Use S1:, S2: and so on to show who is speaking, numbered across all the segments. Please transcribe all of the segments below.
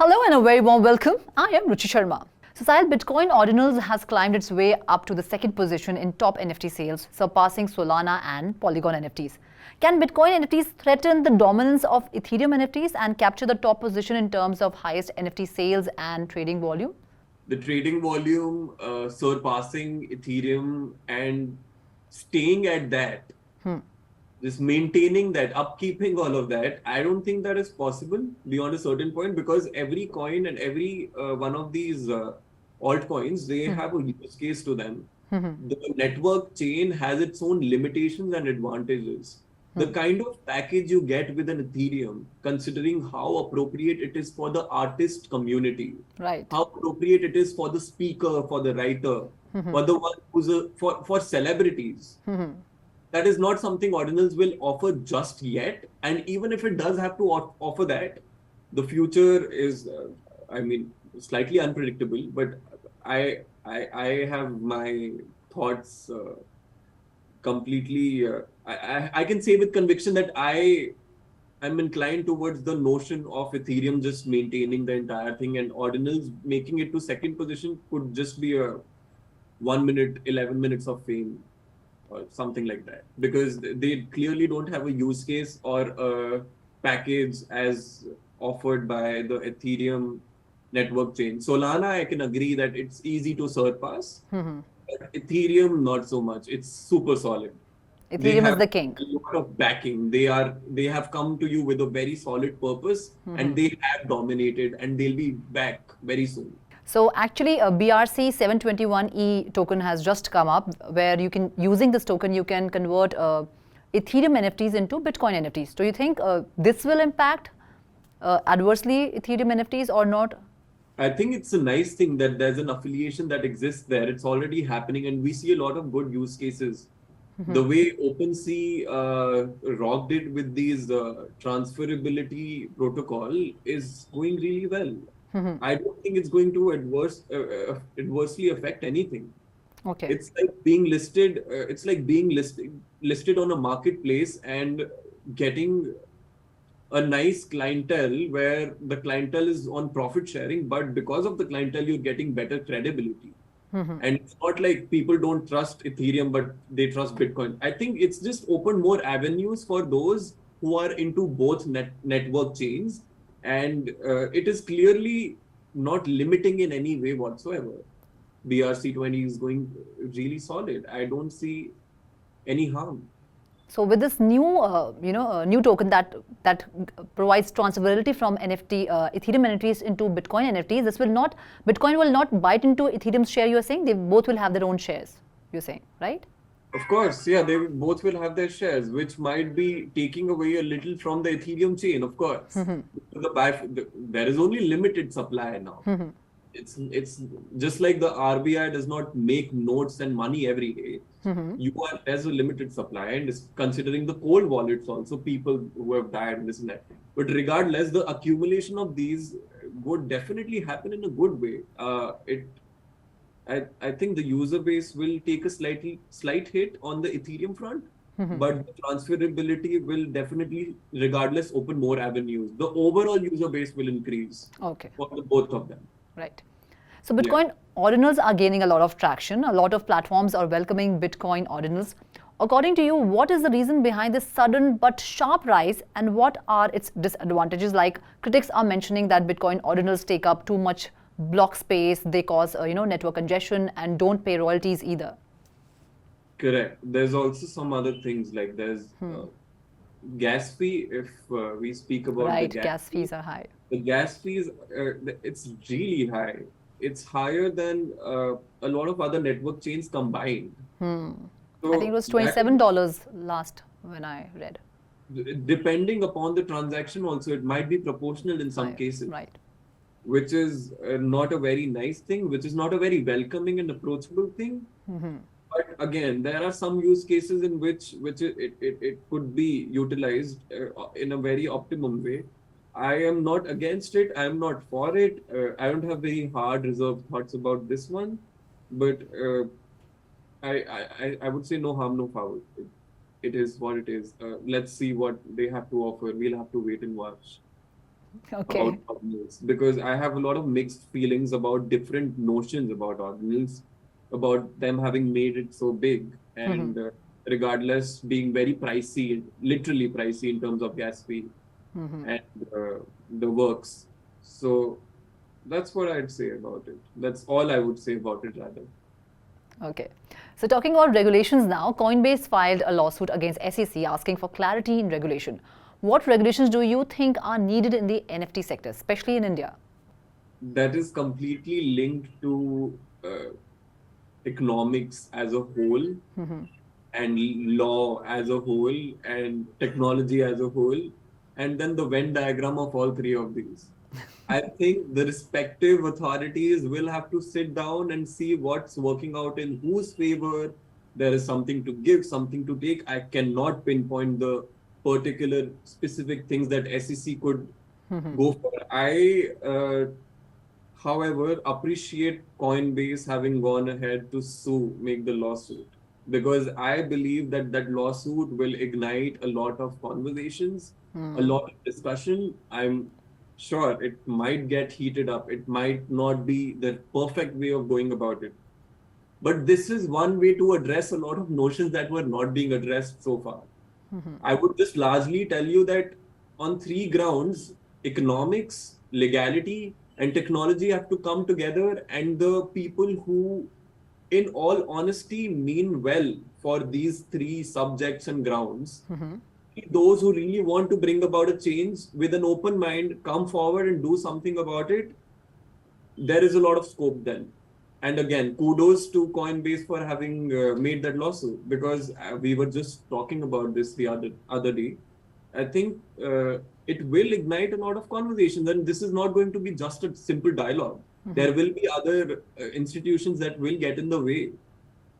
S1: Hello and a very warm welcome. I am Ruchi Sharma. So Sahil, Bitcoin Ordinals has climbed its way up to the second position in top NFT sales, surpassing Solana and Polygon NFTs. Can Bitcoin NFTs threaten the dominance of Ethereum NFTs and capture the top position in terms of highest NFT sales and trading volume?
S2: The trading volume surpassing Ethereum and staying at that, just maintaining that, upkeeping all of that, I don't think that is possible beyond a certain point because every coin and every one of these altcoins, they have a use case to them. The network chain has its own limitations and advantages. The kind of package you get with an Ethereum, considering how appropriate it is for the artist community,
S1: Right.
S2: how appropriate it is for the speaker, for the writer, for the one who's for celebrities. That is not something Ordinals will offer just yet. And even if it does have to offer that, the future is, slightly unpredictable. But I have my thoughts completely. I can say with conviction that I'm inclined towards the notion of Ethereum just maintaining the entire thing, and Ordinals making it to second position could just be a 1 minute, 11 minutes of fame or something like that, because they clearly don't have a use case or a package as offered by the Ethereum network chain. Solana, I can agree that it's easy to surpass, but Ethereum, not so much. It's super solid. They
S1: Ethereum is
S2: have
S1: the king.
S2: a lot of backing. They have come to you with a very solid purpose, and they have dominated, and they'll be back very soon.
S1: So actually a BRC 721E token has just come up where you can, using this token, you can convert Ethereum NFTs into Bitcoin NFTs. Do you think this will impact adversely Ethereum NFTs or not?
S2: I think it's a nice thing that there's an affiliation that exists there. It's already happening, and we see a lot of good use cases. The way OpenSea rocked it with these transferability protocol is going really well. I don't think it's going to adversely affect anything.
S1: Okay.
S2: It's like being listed. It's like being listed on a marketplace and getting a nice clientele where the clientele is on profit sharing, but because of the clientele, you're getting better credibility. And it's not like people don't trust Ethereum, but they trust Bitcoin. I think it's just opened more avenues for those who are into both network chains. And it is clearly not limiting in any way whatsoever. BRC20 is going really solid. I don't see any harm.
S1: So with this new, new token that provides transferability from Ethereum NFTs into Bitcoin NFTs, Bitcoin will not bite into Ethereum's share. You are saying they both will have their own shares. You're saying, right?
S2: Of course, yeah, they both will have their shares, which might be taking away a little from the Ethereum chain, of course. There is only limited supply now. It's just like the RBI does not make notes and money every day. There's a limited supply, and considering the cold wallets also, people who have died and this and that. But regardless, the accumulation of these would definitely happen in a good way. I think the user base will take a slight hit on the Ethereum front, but the transferability will definitely, regardless, open more avenues. The overall user base will increase for the both of them.
S1: Right. So Bitcoin Ordinals are gaining a lot of traction. A lot of platforms are welcoming Bitcoin Ordinals. According to you, what is the reason behind this sudden but sharp rise, and what are its disadvantages? Like, critics are mentioning that Bitcoin Ordinals take up too much block space, they cause network congestion, and don't pay royalties either.
S2: Correct. There's also some other things, like there's gas fee. If we speak about the
S1: gas fees are high.
S2: The gas fees, it's really high. It's higher than a lot of other network chains combined.
S1: So I think it was $27 last when I read.
S2: Depending upon the transaction also, it might be proportional in some cases.
S1: Right.
S2: Which is not a very nice thing, which is not a very welcoming and approachable thing. But again, there are some use cases in which it could be utilized in a very optimum way. I am not against it. I am not for it. I don't have very hard reserved thoughts about this one, but I would say no harm, no foul. It is what it is. Let's see what they have to offer. We'll have to wait and watch.
S1: Okay.
S2: about ordinals, because I have a lot of mixed feelings about different notions about ordinals, about them having made it so big, and regardless being very pricey, literally pricey in terms of gas fee and the works. So that's what I'd say about it. That's all I would say about it, rather.
S1: Okay. So talking about regulations now, Coinbase filed a lawsuit against SEC asking for clarity in regulation. What regulations do you think are needed in the NFT sector, especially in India?
S2: That is completely linked to economics as a whole, and law as a whole, and technology as a whole, and then the Venn diagram of all three of these. I think the respective authorities will have to sit down and see what's working out in whose favor. There is something to give, something to take. I cannot pinpoint the particular specific things that SEC could go for. However, appreciate Coinbase having gone ahead to make the lawsuit, because I believe that that lawsuit will ignite a lot of conversations, a lot of discussion. I'm sure it might get heated up. It might not be the perfect way of going about it. But this is one way to address a lot of notions that were not being addressed so far. I would just largely tell you that on three grounds: economics, legality, and technology have to come together, and the people who, in all honesty, mean well for these three subjects and grounds, those who really want to bring about a change with an open mind, come forward and do something about it. There is a lot of scope then. And again, kudos to Coinbase for having made that lawsuit, because we were just talking about this the other day. I think it will ignite a lot of conversations, and this is not going to be just a simple dialogue. There will be other institutions that will get in the way.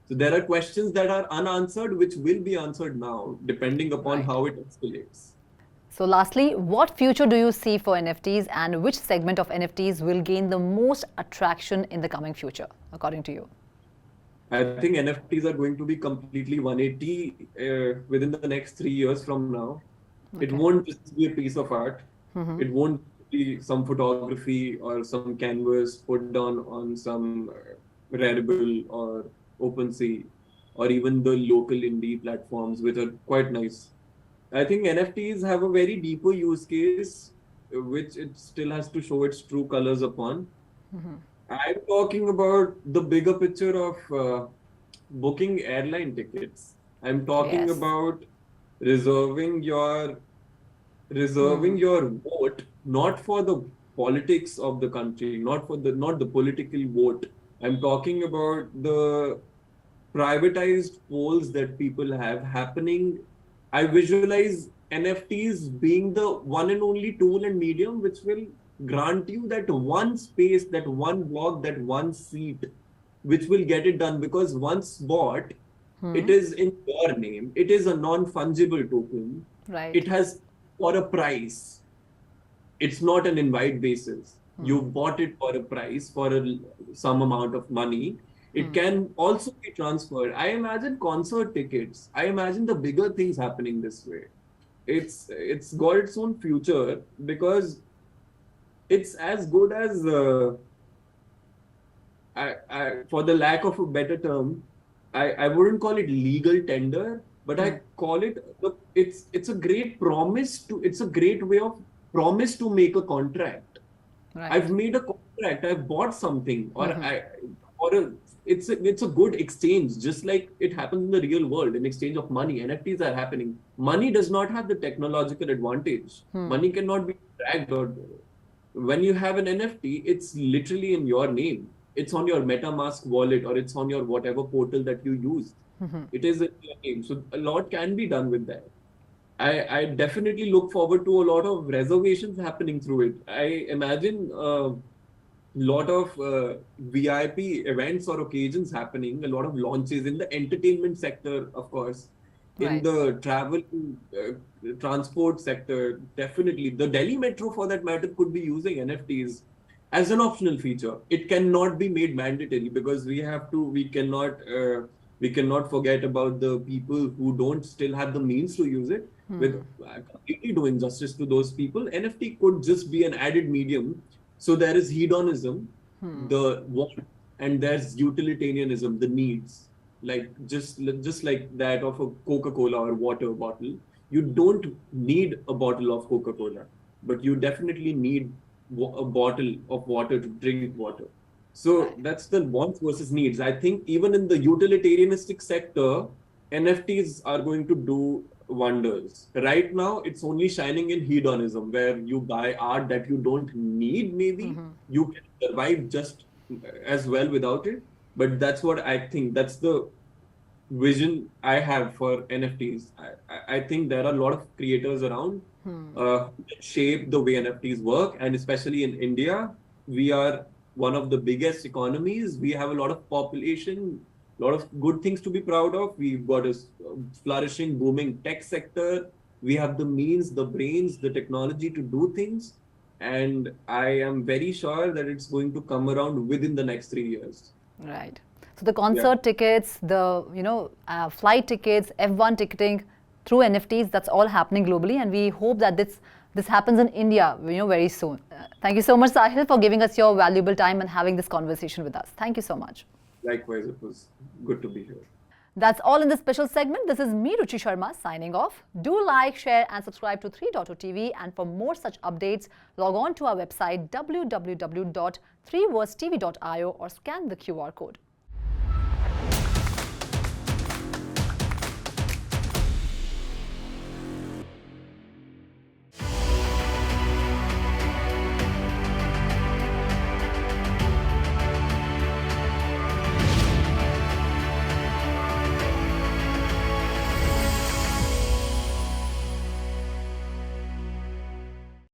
S2: So there are questions that are unanswered, which will be answered now, depending upon how it escalates.
S1: So lastly, what future do you see for NFTs, and which segment of NFTs will gain the most attraction in the coming future, according to you?
S2: I think NFTs are going to be completely 180 within the next 3 years from now. Okay. It won't just be a piece of art. It won't be some photography or some canvas put down on some Rarible or OpenSea, or even the local indie platforms, which are quite nice. I think NFTs have a very deeper use case, which it still has to show its true colors upon. I'm talking about the bigger picture of booking airline tickets. I'm talking about reserving your vote, not for the politics of the country, not the political vote. I'm talking about the privatized polls that people have happening. I visualize NFTs being the one and only tool and medium which will grant you that one space, that one block, that one seat, which will get it done. Because once bought, it is in your name. It is a non-fungible token.
S1: Right.
S2: It has for a price. It's not an invite basis. You bought it for a price, for some amount of money. It can also be transferred. I imagine concert tickets. I imagine the bigger things happening this way. It's got its own future, because it's as good as for the lack of a better term, I wouldn't call it legal tender, but I call it it's a great promise to it's a great way of promise to make a contract. Right. I've made a contract. I've bought something, it's a good exchange, just like it happens in the real world, in exchange of money. NFTs are happening. Money does not have the technological advantage. Money cannot be tracked. Or when you have an NFT, it's literally in your name. It's on your MetaMask wallet, or it's on your whatever portal that you use. It is in your name. So a lot can be done with that. I definitely look forward to a lot of reservations happening through it. I imagine lot of VIP events or occasions happening, a lot of launches in the entertainment sector, of course, in the travel, transport sector. Definitely, the Delhi Metro, for that matter, could be using NFTs as an optional feature. It cannot be made mandatory, because we cannot forget about the people who don't still have the means to use it. with completely doing justice to those people. NFT could just be an added medium. So there is hedonism, the want, and there's utilitarianism, the needs. Like just like that of a Coca-Cola or water bottle. You don't need a bottle of Coca-Cola, but you definitely need a bottle of water to drink water. So that's the wants versus needs. I think even in the utilitarianistic sector, NFTs are going to do wonders. Right now, it's only shining in hedonism, where you buy art that you don't need, maybe. You can survive just as well without it. But that's what I think. That's the vision I have for NFTs. I think there are a lot of creators around that shape the way NFTs work. And especially in India, we are one of the biggest economies. We have a lot of population, a lot of good things to be proud of. We've got a flourishing, booming tech sector. We have the means, the brains, the technology to do things. And I am very sure that it's going to come around within the next 3 years.
S1: Right. So the concert tickets, the flight tickets, F1 ticketing through NFTs, that's all happening globally, and we hope that this happens in India, very soon. Thank you so much, Sahil, for giving us your valuable time and having this conversation with us. Thank you so much.
S2: Likewise, it was good to be here.
S1: That's all in this special segment. This is me, Ruchi Sharma, signing off. Do like, share and subscribe to 3.0 TV, and for more such updates, log on to our website www.3versetv.io or scan the QR code.